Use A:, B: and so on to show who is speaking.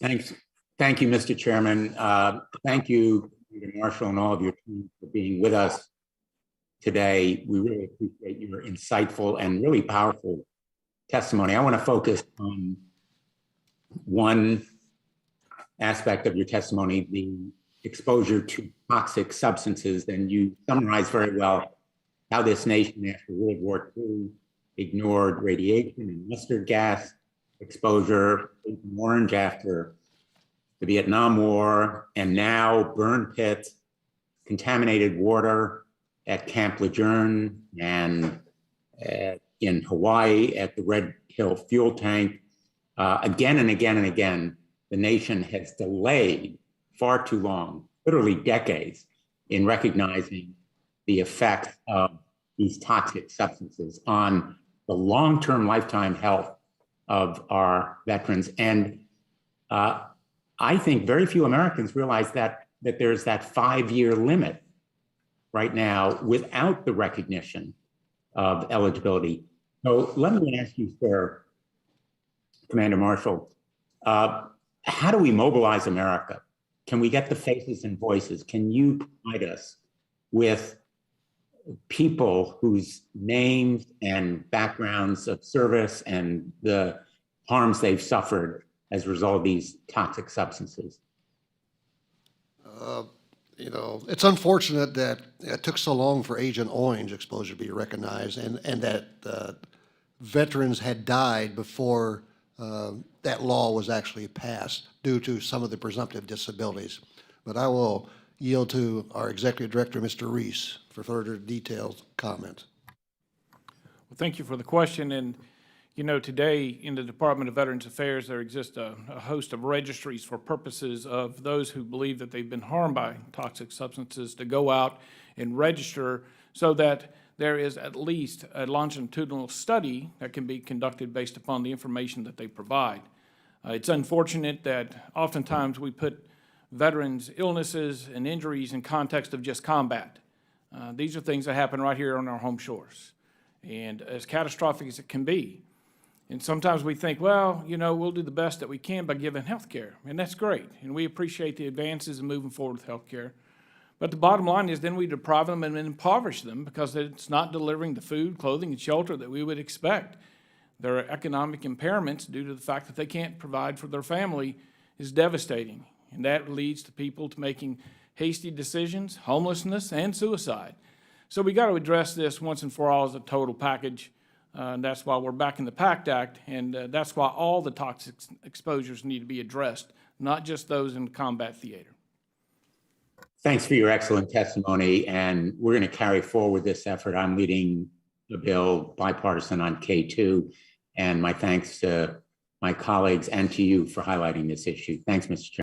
A: Thanks. Thank you, Mr. Chairman. Thank you, Marshall, and all of your team for being with us today. We really appreciate your insightful and really powerful testimony. I want to focus on one aspect of your testimony, the exposure to toxic substances. And you summarized very well how this nation after World War II ignored radiation and mustard gas exposure, Agent Orange after the Vietnam War, and now burn pits, contaminated water at Camp Lejeune and in Hawaii at the Red Hill fuel tank. Again and again and again, the nation has delayed far too long, literally decades, in recognizing the effects of these toxic substances on the long-term lifetime health of our veterans. And I think very few Americans realize that there's that 5-year limit right now without the recognition of eligibility. So let me ask you, sir, Commander Marshall, how do we mobilize America? Can we get the faces and voices? Can you provide us with people whose names and backgrounds of service and the harms they've suffered as a result of these toxic substances?
B: It's unfortunate that it took so long for Agent Orange exposure to be recognized and that veterans had died before that law was actually passed due to some of the presumptive disabilities. But I will yield to our Executive Director, Mr. Reese, for further detailed comment.
C: Well, thank you for the question. And today in the Department of Veterans Affairs, there exists a host of registries for purposes of those who believe that they've been harmed by toxic substances to go out and register so that there is at least a longitudinal study that can be conducted based upon the information that they provide. It's unfortunate that oftentimes we put veterans' illnesses and injuries in context of just combat. These are things that happen right here on our home shores, and as catastrophic as it can be. And sometimes we think, well, we'll do the best that we can by giving health care, and that's great, and we appreciate the advances in moving forward with health care. But the bottom line is then we deprive them and impoverish them because it's not delivering the food, clothing, and shelter that we would expect. Their economic impairments due to the fact that they can't provide for their family is devastating, and that leads to people to making hasty decisions, homelessness, and suicide. So we got to address this once and for all as a total package. And that's why we're back in the PACT Act, and that's why all the toxic exposures need to be addressed, not just those in the combat theater.
A: Thanks for your excellent testimony, and we're going to carry forward this effort. I'm leading the bill bipartisan on K2, and my thanks to my colleagues and to you for highlighting this issue. Thanks, Mr. Chairman.